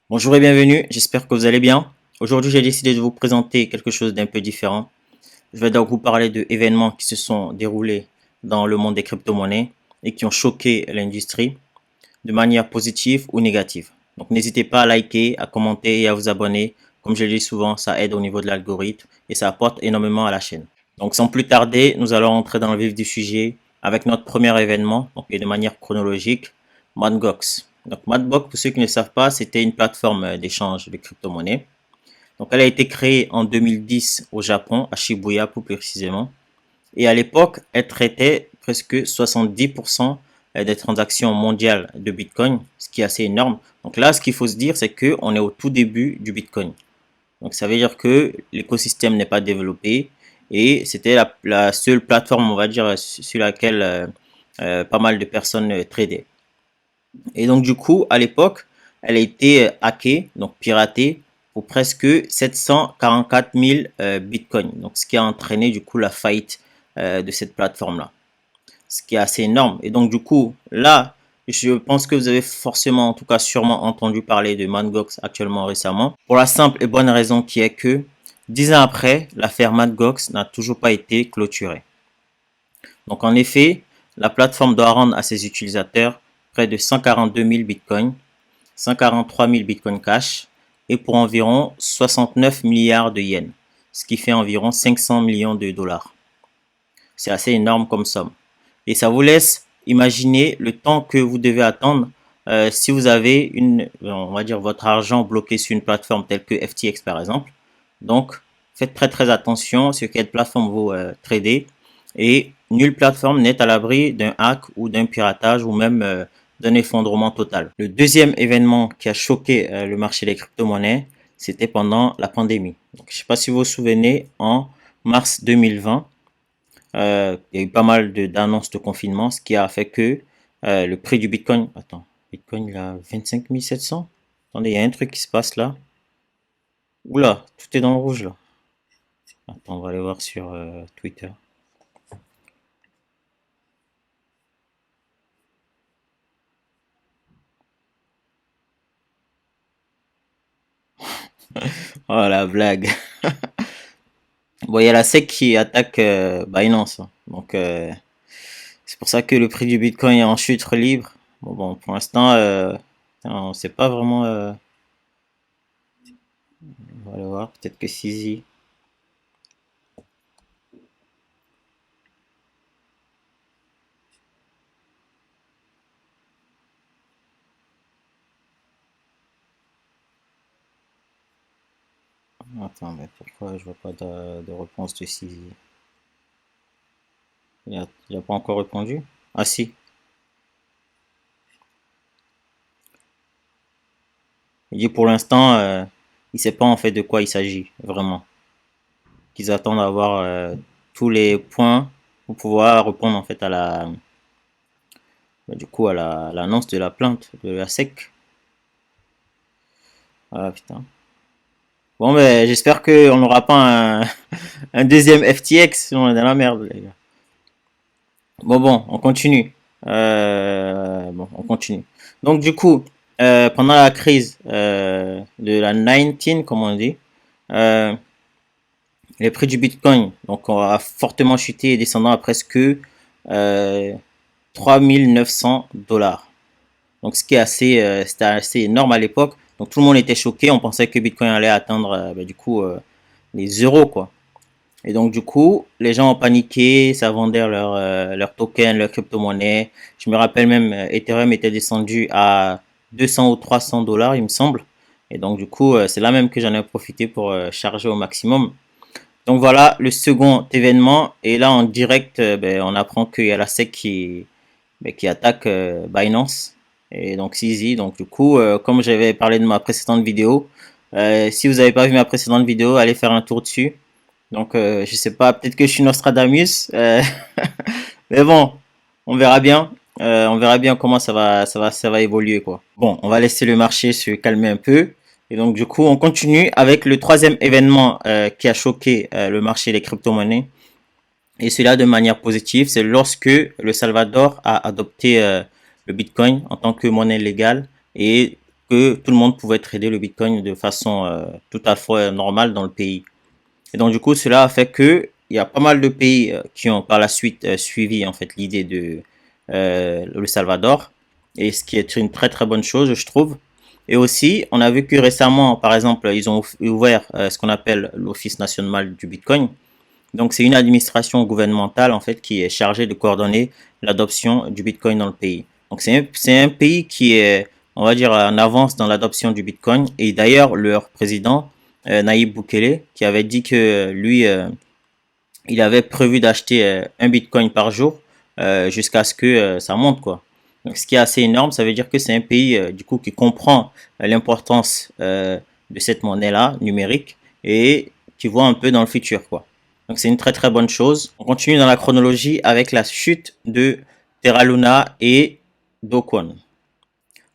Bonjour et bienvenue, j'espère que vous allez bien. Aujourd'hui, j'ai décidé de vous présenter quelque chose d'un peu différent. Je vais donc vous parler de événements qui se sont déroulés dans le monde des crypto-monnaies et qui ont choqué l'industrie de manière positive ou négative. Donc n'hésitez pas à liker, à commenter et à vous abonner. Comme je le dis souvent, ça aide au niveau de l'algorithme et ça apporte énormément à la chaîne. Donc sans plus tarder, nous allons entrer dans le vif du sujet avec notre premier événement, donc, et de manière chronologique, Mt. Gox. Donc Mt. Gox, pour ceux qui ne savent pas, c'était une plateforme d'échange de crypto-monnaies. Donc elle a été créée en 2010 au Japon, à Shibuya plus précisément. Et à l'époque, elle traitait presque 70% des transactions mondiales de Bitcoin, ce qui est assez énorme. Donc là, ce qu'il faut se dire, c'est qu'on est au tout début du Bitcoin. Donc ça veut dire que l'écosystème n'est pas développé et c'était la seule plateforme, on va dire, sur laquelle pas mal de personnes tradaient. Et donc du coup, à l'époque, elle a été hackée, donc piratée, pour presque 744 000 bitcoins. Donc ce qui a entraîné du coup la faillite de cette plateforme-là. Ce qui est assez énorme. Et donc du coup, là, je pense que vous avez forcément, en tout cas sûrement entendu parler de Mt. Gox actuellement récemment. Pour la simple et bonne raison qui est que 10 ans après, l'affaire Mt. Gox n'a toujours pas été clôturée. Donc en effet, la plateforme doit rendre à ses utilisateurs près de 142 000 bitcoins, 143 000 bitcoins cash et pour environ 69 milliards de yens, ce qui fait environ 500 millions de dollars. C'est assez énorme comme somme. Et ça vous laisse imaginer le temps que vous devez attendre si vous avez on va dire votre argent bloqué sur une plateforme telle que FTX par exemple. Donc, faites très attention sur quelle plateforme vous tradez et nulle plateforme n'est à l'abri d'un hack ou d'un piratage ou même d'un effondrement total. Le deuxième événement qui a choqué le marché des crypto-monnaies, c'était pendant la pandémie. Donc, je ne sais pas si vous vous souvenez, en mars 2020, il y a eu pas mal d'annonces de confinement, ce qui a fait que le prix du Bitcoin, attends, Bitcoin il a 25 700. Attendez, il y a un truc qui se passe là. Oula, tout est dans le rouge là. Attends, on va aller voir sur Twitter. Oh la blague. Bon, il y a la SEC qui attaque Binance, hein. Donc c'est pour ça que le prix du Bitcoin est en chute libre. Bon, pour l'instant, on ne sait pas vraiment. On va aller voir, peut-être que Sisi. Attends, mais pourquoi je vois pas de réponse de Sisi? Il a pas encore répondu? Ah si. Il dit pour l'instant, il sait pas en fait de quoi il s'agit vraiment. Qu'ils attendent d'avoir tous les points pour pouvoir répondre en fait à du coup à l'annonce de la plainte de la SEC. Ah putain. Bon ben j'espère qu'on n'aura pas un deuxième FTX, sinon on est dans la merde les gars. Bon, on continue. Bon, on continue. Donc du coup, pendant la crise de la 19, comme on dit, euh, les prix du Bitcoin donc a fortement chuté, descendant à presque 3 900 dollars. Donc ce qui est c'était assez énorme à l'époque. Donc tout le monde était choqué, on pensait que Bitcoin allait atteindre du coup les euros quoi. Et donc du coup, les gens ont paniqué, ça vendait leurs tokens, leurs crypto-monnaies. Je me rappelle même Ethereum était descendu à 200 ou 300 dollars, il me semble. Et donc du coup, c'est là même que j'en ai profité pour charger au maximum. Donc voilà le second événement. Et là en direct, on apprend qu'il y a la SEC qui attaque Binance et donc Sisi. Donc du coup, comme j'avais parlé de ma précédente vidéo, si vous n'avez pas vu ma précédente vidéo, allez faire un tour dessus. Donc je sais pas, peut-être que je suis Nostradamus, mais bon, on verra bien. On verra bien comment ça va évoluer quoi. Bon, on va laisser le marché se calmer un peu. Et donc du coup, on continue avec le troisième événement qui a choqué le marché des crypto-monnaies. Et cela de manière positive, c'est lorsque le Salvador a adopté le Bitcoin en tant que monnaie légale et que tout le monde pouvait trader le Bitcoin de façon tout à fait normale dans le pays. Et donc du coup, cela a fait que il y a pas mal de pays qui ont par la suite suivi en fait l'idée de le Salvador, et ce qui est une très très bonne chose, je trouve. Et aussi, on a vu que récemment, par exemple, ils ont ouvert ce qu'on appelle l'Office national du Bitcoin. Donc, c'est une administration gouvernementale en fait qui est chargée de coordonner l'adoption du Bitcoin dans le pays. Donc, c'est un pays qui est, on va dire, en avance dans l'adoption du Bitcoin. Et d'ailleurs, leur président, Nayib Bukele, qui avait dit que lui, il avait prévu d'acheter un Bitcoin par jour jusqu'à ce que ça monte, quoi. Donc, ce qui est assez énorme, ça veut dire que c'est un pays du coup qui comprend l'importance de cette monnaie-là numérique et qui voit un peu dans le futur, quoi. Donc, c'est une très très bonne chose. On continue dans la chronologie avec la chute de Terra Luna et Do Kwon.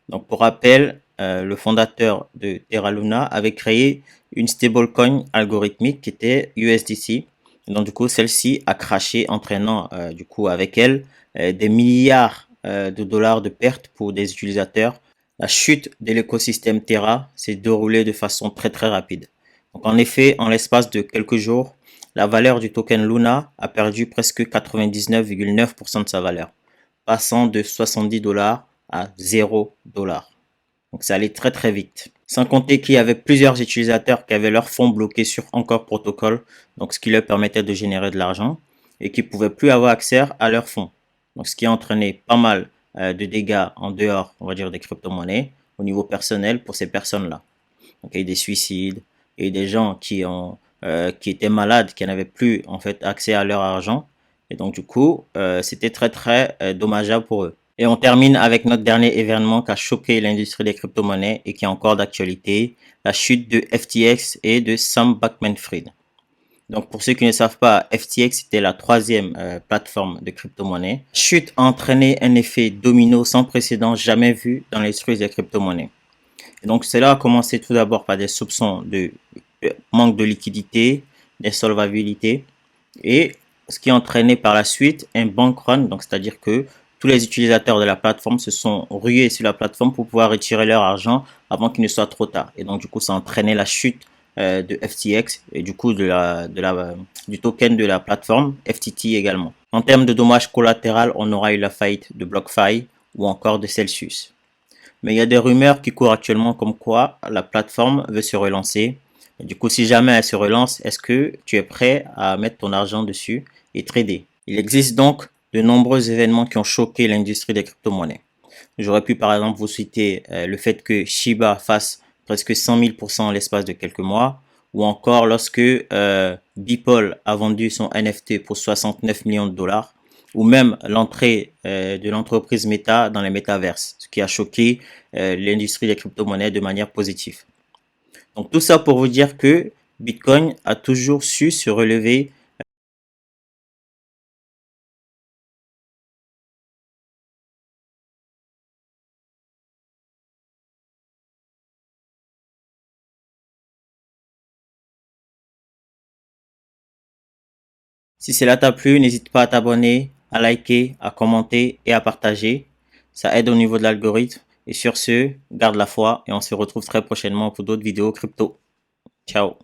Donc, pour rappel, le fondateur de Terra Luna avait créé une stablecoin algorithmique qui était USDC. Et donc, du coup, celle-ci a crashé, entraînant du coup avec elle des milliards de dollars de pertes pour des utilisateurs. La chute de l'écosystème Terra s'est déroulée de façon très très rapide. Donc, en effet, en l'espace de quelques jours, la valeur du token Luna a perdu presque 99,9% de sa valeur, passant de 70 dollars à 0 dollars. Donc ça allait très très vite. Sans compter qu'il y avait plusieurs utilisateurs qui avaient leurs fonds bloqués sur Encore Protocol, donc ce qui leur permettait de générer de l'argent, et qui ne pouvaient plus avoir accès à leurs fonds. Donc ce qui a entraîné pas mal de dégâts en dehors, on va dire, des crypto-monnaies au niveau personnel pour ces personnes-là. Donc il y a eu des suicides, il y a eu des gens qui étaient malades, qui n'avaient plus en fait accès à leur argent, et donc du coup c'était très très dommageable pour eux. Et on termine avec notre dernier événement qui a choqué l'industrie des crypto-monnaies et qui est encore d'actualité, la chute de FTX et de Sam Bankman-Fried. Donc pour ceux qui ne savent pas, FTX était la troisième plateforme de crypto-monnaie. Chute a entraîné un effet domino sans précédent jamais vu dans l'industrie des crypto-monnaies. Et donc cela a commencé tout d'abord par des soupçons de manque de liquidité, d'insolvabilité, et ce qui a entraîné par la suite un bank run, donc c'est-à-dire que tous les utilisateurs de la plateforme se sont rués sur la plateforme pour pouvoir retirer leur argent avant qu'il ne soit trop tard. Et donc du coup, ça a entraîné la chute de FTX et du coup du token de la plateforme FTT également. En termes de dommages collatéraux, on aura eu la faillite de BlockFi ou encore de Celsius. Mais il y a des rumeurs qui courent actuellement comme quoi la plateforme veut se relancer. Et du coup, si jamais elle se relance, est-ce que tu es prêt à mettre ton argent dessus et trader? Il existe donc de nombreux événements qui ont choqué l'industrie des crypto-monnaies. J'aurais pu par exemple vous citer le fait que Shiba fasse presque 100 000% en l'espace de quelques mois, ou encore lorsque Beeple a vendu son NFT pour 69 millions de dollars, ou même l'entrée de l'entreprise Meta dans les métaverses, ce qui a choqué l'industrie des crypto-monnaies de manière positive. Donc tout ça pour vous dire que Bitcoin a toujours su se relever. Si cela t'a plu, n'hésite pas à t'abonner, à liker, à commenter et à partager. Ça aide au niveau de l'algorithme. Et sur ce, garde la foi et on se retrouve très prochainement pour d'autres vidéos crypto. Ciao.